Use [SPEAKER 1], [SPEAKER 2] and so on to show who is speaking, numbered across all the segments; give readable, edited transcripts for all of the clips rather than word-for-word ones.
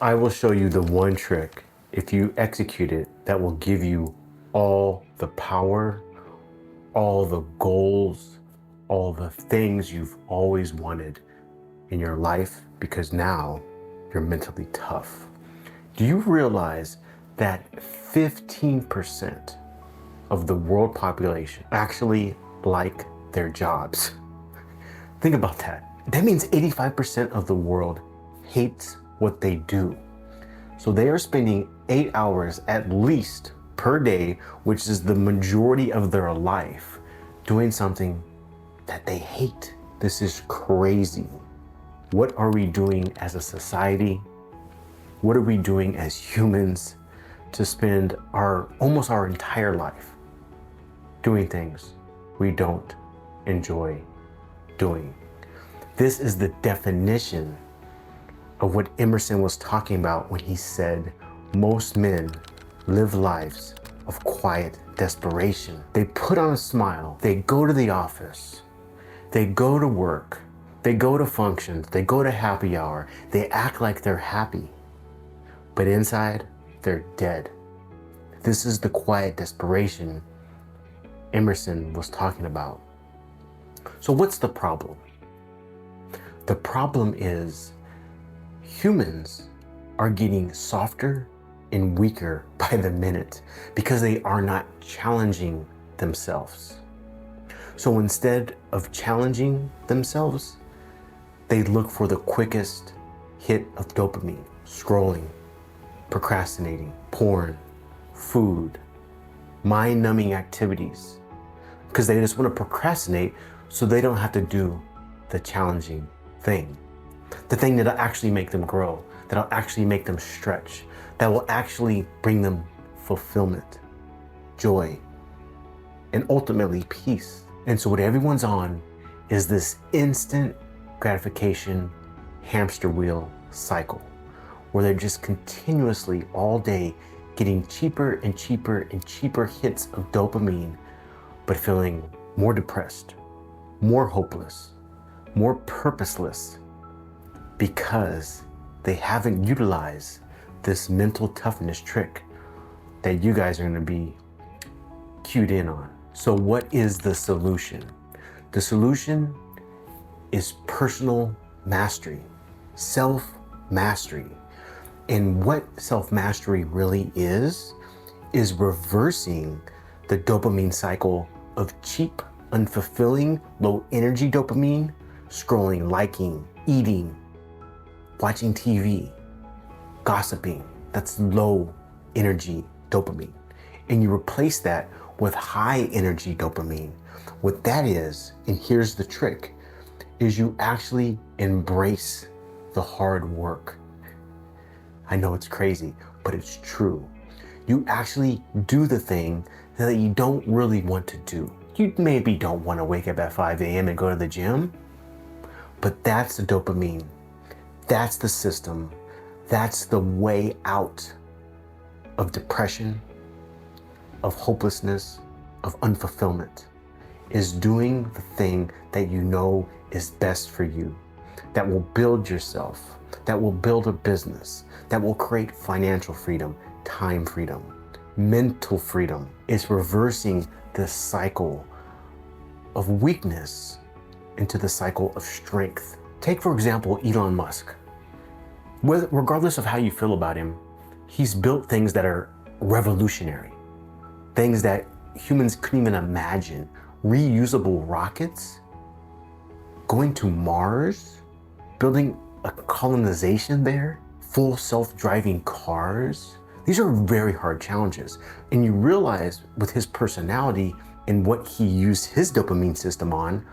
[SPEAKER 1] I will show you the one trick, if you execute it, that will give you all the power, all the goals, all the things you've always wanted in your life, because now you're mentally tough. Do you realize that 15% of the world population actually like their jobs? Think about that. That means 85% of the world hates what they do. So they are spending 8 hours at least per day, which is the majority of their life, doing something that they hate. This is crazy. What are we doing as a society? What are we doing as humans to spend almost our entire life doing things we don't enjoy doing? This is the definition of what Emerson was talking about when he said, most men live lives of quiet desperation. They put on a smile, they go to the office, they go to work, they go to functions, they go to happy hour, they act like they're happy, but inside they're dead. This is the quiet desperation Emerson was talking about. So what's the problem? The problem is humans are getting softer and weaker by the minute because they are not challenging themselves. So instead of challenging themselves, they look for the quickest hit of dopamine, scrolling, procrastinating, porn, food, mind-numbing activities, because they just want to procrastinate so they don't have to do the challenging thing. The thing that'll actually make them grow, that'll actually make them stretch, that will actually bring them fulfillment, joy, and ultimately peace. And so what everyone's on is this instant gratification hamster wheel cycle, where they're just continuously all day getting cheaper and cheaper and cheaper hits of dopamine, but feeling more depressed, more hopeless, more purposeless, because they haven't utilized this mental toughness trick that you guys are going to be cued in on. So what is the solution? The solution is personal mastery, self-mastery. And what self-mastery really is reversing the dopamine cycle of cheap, unfulfilling, low energy dopamine, scrolling, liking, eating, watching TV, gossiping. That's low energy dopamine. And you replace that with high energy dopamine. What that is, and here's the trick, is you actually embrace the hard work. I know it's crazy, but it's true. You actually do the thing that you don't really want to do. You maybe don't want to wake up at 5 a.m. and go to the gym, but that's the dopamine. That's the system. That's the way out of depression, of hopelessness, of unfulfillment, is doing the thing that you know is best for you, that will build yourself, that will build a business, that will create financial freedom, time freedom, mental freedom. It's reversing this cycle of weakness into the cycle of strength. Take, for example, Elon Musk. Regardless of how you feel about him, he's built things that are revolutionary, things that humans couldn't even imagine. Reusable rockets, going to Mars, building a colonization there, full self-driving cars. These are very hard challenges. And you realize with his personality and what he used his dopamine system on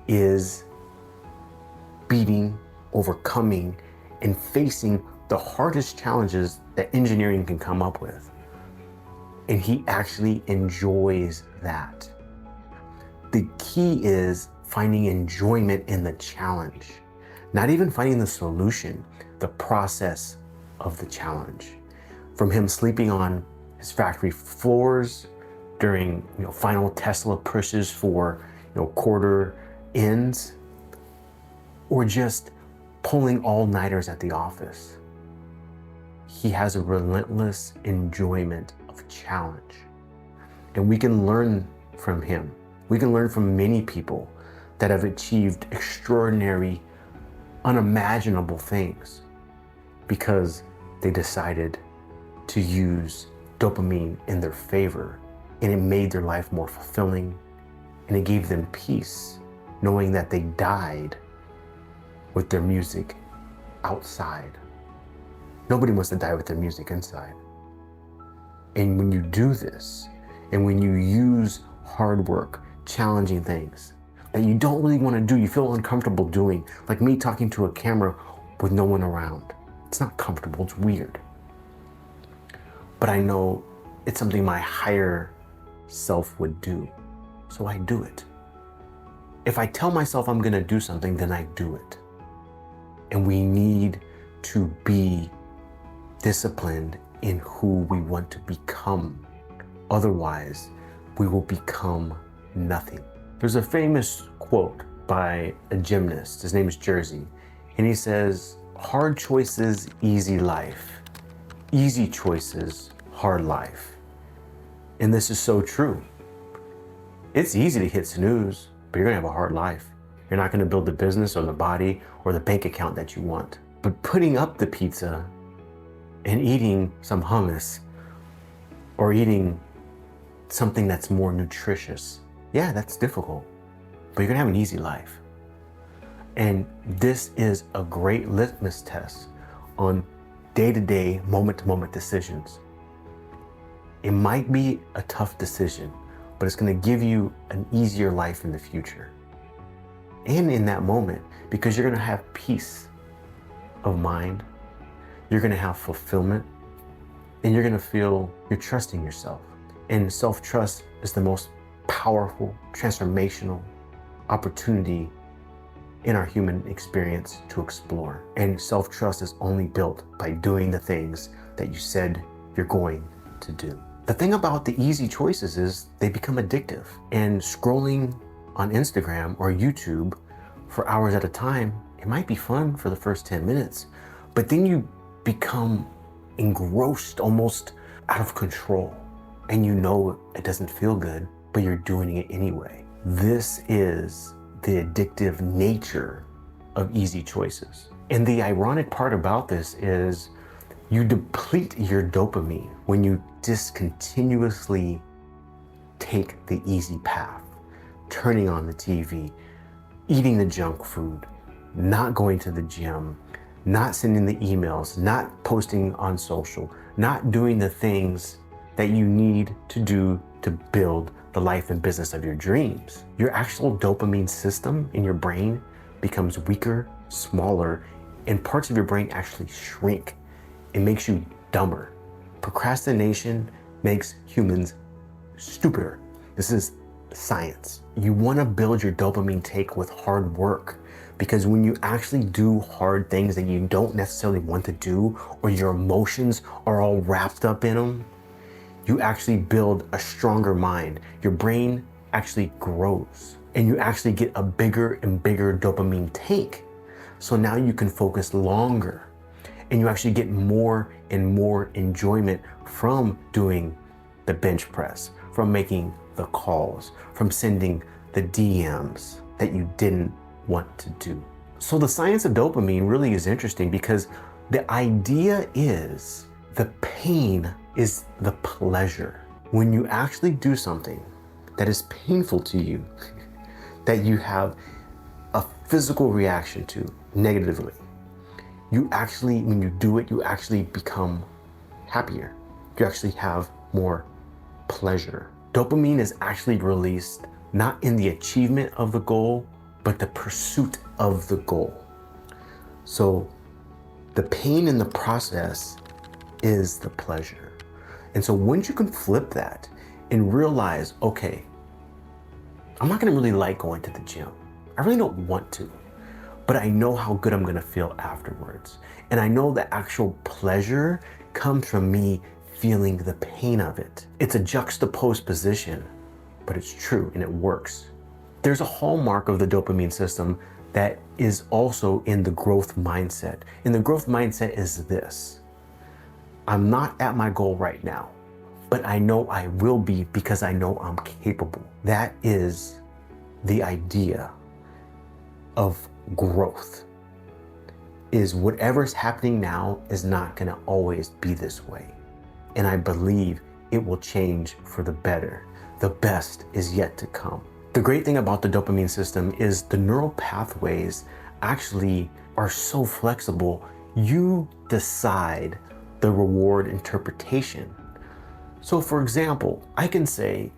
[SPEAKER 1] is beating, overcoming, and facing the hardest challenges that engineering can come up with. And he actually enjoys that. The key is finding enjoyment in the challenge, not even finding the solution, the process of the challenge. From him sleeping on his factory floors during final Tesla pushes for quarter ends, or just pulling all-nighters at the office. he has a relentless enjoyment of challenge. And we can learn from him. We can learn from many people that have achieved extraordinary, unimaginable things because they decided to use dopamine in their favor, and it made their life more fulfilling, and it gave them peace knowing that they died with their music outside. Nobody wants to die with their music inside. And when you do this, and when you use hard work, challenging things that you don't really want to do, you feel uncomfortable doing, like me talking to a camera with no one around. It's not comfortable, it's weird. But I know it's something my higher self would do, so I do it. If I tell myself I'm gonna do something, then I do it. And we need to be disciplined in who we want to become. Otherwise, we will become nothing. There's a famous quote by a gymnast, his name is Jersey, and he says, hard choices, easy life. Easy choices, hard life. And this is so true. It's easy to hit snooze, but you're gonna have a hard life. You're not gonna build the business or the body or the bank account that you want. But putting up the pizza and eating some hummus or eating something that's more nutritious, yeah, that's difficult, but you're gonna have an easy life. And this is a great litmus test on day-to-day, moment-to-moment decisions. It might be a tough decision, but it's gonna give you an easier life in the future. And in that moment, because you're gonna have peace of mind, you're gonna have fulfillment, and you're gonna feel you're trusting yourself. And self-trust is the most powerful, transformational opportunity in our human experience to explore. And self-trust is only built by doing the things that you said you're going to do. The thing about the easy choices is they become addictive. And scrolling on Instagram or YouTube for hours at a time, it might be fun for the first 10 minutes, but then you become engrossed, almost out of control. And you know it doesn't feel good, but you're doing it anyway. This is the addictive nature of easy choices. And the ironic part about this is you deplete your dopamine when you discontinuously take the easy path, turning on the TV, eating the junk food, not going to the gym, not sending the emails, not posting on social, not doing the things that you need to do to build the life and business of your dreams. Your actual dopamine system in your brain becomes weaker, smaller, and parts of your brain actually shrink. It makes you dumber. Procrastination makes humans stupider. This is science. You want to build your dopamine take with hard work, because when you actually do hard things that you don't necessarily want to do, or your emotions are all wrapped up in them, you actually build a stronger mind. Your brain actually grows, and you actually get a bigger and bigger dopamine tank. So now you can focus longer, and you actually get more and more enjoyment from doing the bench press, from making the calls, from sending the DMs that you didn't want to do. So the science of dopamine really is interesting, because the idea is the pain is the pleasure. When you actually do something that is painful to you, that you have a physical reaction to negatively, you actually, when you do it, you actually become happier. You actually have more pleasure. Dopamine is actually released not in the achievement of the goal, but the pursuit of the goal. So the pain in the process is the pleasure. And so once you can flip that and realize, okay, I'm not gonna really like going to the gym. I really don't want to, but I know how good I'm gonna feel afterwards. And I know the actual pleasure comes from me feeling the pain of it. It's a juxtaposed position, but it's true and it works. There's a hallmark of the dopamine system that is also in the growth mindset. And the growth mindset is this: I'm not at my goal right now, but I know I will be because I know I'm capable. That is the idea of growth, is whatever's happening now is not gonna always be this way. And I believe it will change for the better. The best is yet to come. The great thing about the dopamine system is the neural pathways actually are so flexible. You decide the reward interpretation. So for example, I can say,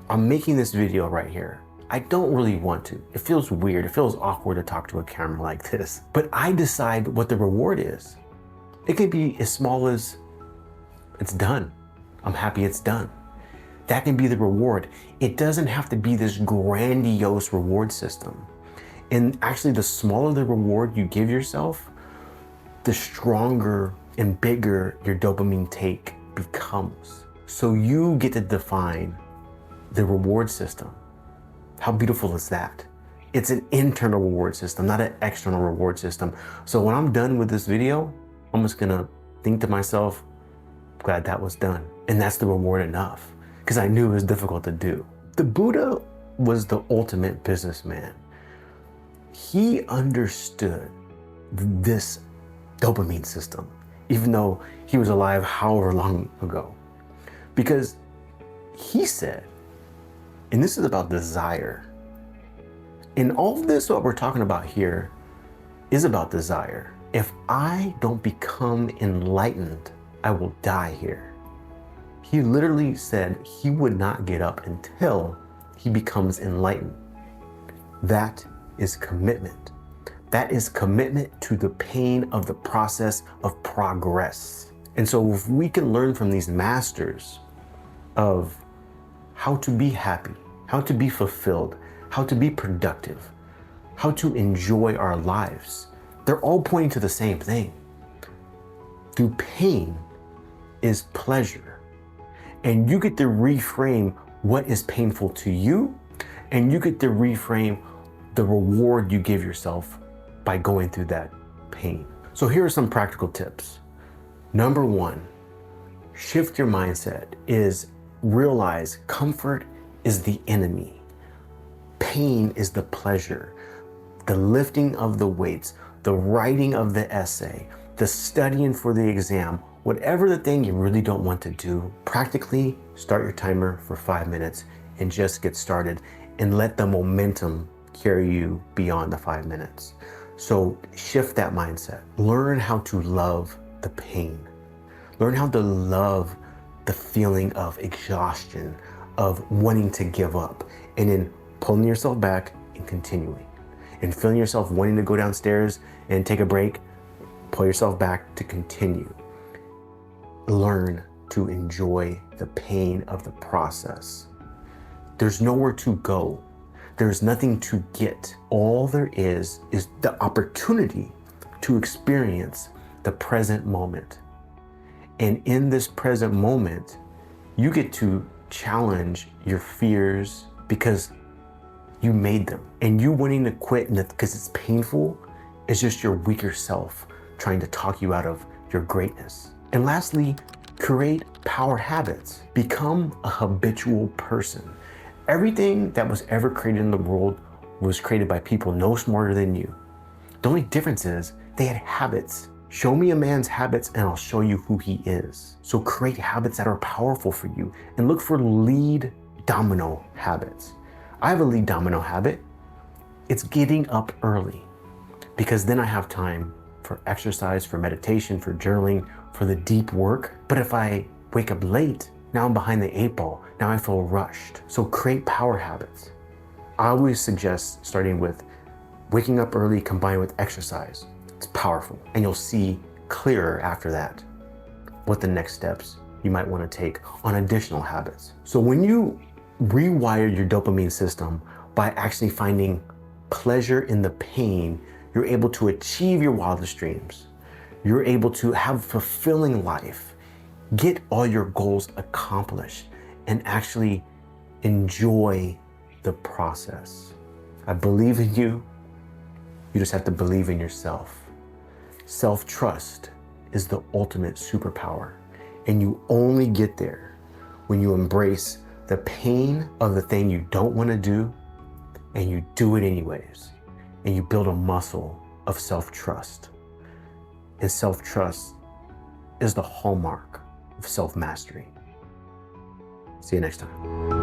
[SPEAKER 1] I'm making this video right here. I don't really want to. It feels weird. It feels awkward to talk to a camera like this, but I decide what the reward is. It could be as small as it's done. I'm happy it's done. That can be the reward. It doesn't have to be this grandiose reward system. And actually, the smaller the reward you give yourself, the stronger and bigger your dopamine take becomes. So you get to define the reward system. How beautiful is that? It's an internal reward system, not an external reward system. So when I'm done with this video, I'm just gonna think to myself, glad that was done. And that's the reward enough, because I knew it was difficult to do. The Buddha was the ultimate businessman. He understood this dopamine system, even though he was alive however long ago. Because he said, and this is about desire. And all of this, what we're talking about here, is about desire. If I don't become enlightened, I will die here. He literally said he would not get up until he becomes enlightened. That is commitment. That is commitment to the pain of the process of progress. And so if we can learn from these masters of how to be happy, how to be fulfilled, how to be productive, how to enjoy our lives, they're all pointing to the same thing. Through pain is pleasure. And you get to reframe what is painful to you, and you get to reframe the reward you give yourself by going through that pain. So here are some practical tips. Number one, shift your mindset is realize comfort is the enemy. Pain is the pleasure. The lifting of the weights, the writing of the essay, the studying for the exam, whatever the thing you really don't want to do, practically start your timer for 5 minutes and just get started and let the momentum carry you beyond the 5 minutes. So shift that mindset. Learn how to love the pain. Learn how to love the feeling of exhaustion, of wanting to give up, and then pulling yourself back and continuing. And feeling yourself wanting to go downstairs and take a break, pull yourself back to continue. Learn to enjoy the pain of the process. There's nowhere to go. There's nothing to get. All there is the opportunity to experience the present moment. And in this present moment, you get to challenge your fears because you made them. And you wanting to quit because it's painful is just your weaker self trying to talk you out of your greatness. And lastly, create power habits. Become a habitual person. Everything that was ever created in the world was created by people no smarter than you. The only difference is they had habits. Show me a man's habits and I'll show you who he is. So create habits that are powerful for you and look for lead domino habits. I have a lead domino habit. It's getting up early because then I have time for exercise, for meditation, for journaling, for the deep work. But if I wake up late, now I'm behind the 8 ball. Now I feel rushed. So create power habits. I always suggest starting with waking up early combined with exercise. It's powerful. And you'll see clearer after that what the next steps you might want to take on additional habits. So when you rewire your dopamine system by actually finding pleasure in the pain, you're able to achieve your wildest dreams. You're able to have a fulfilling life, get all your goals accomplished, and actually enjoy the process. I believe in you. You just have to believe in yourself. Self-trust is the ultimate superpower. And you only get there when you embrace the pain of the thing you don't want to do and you do it anyways. And you build a muscle of self-trust. And self-trust is the hallmark of self-mastery. See you next time.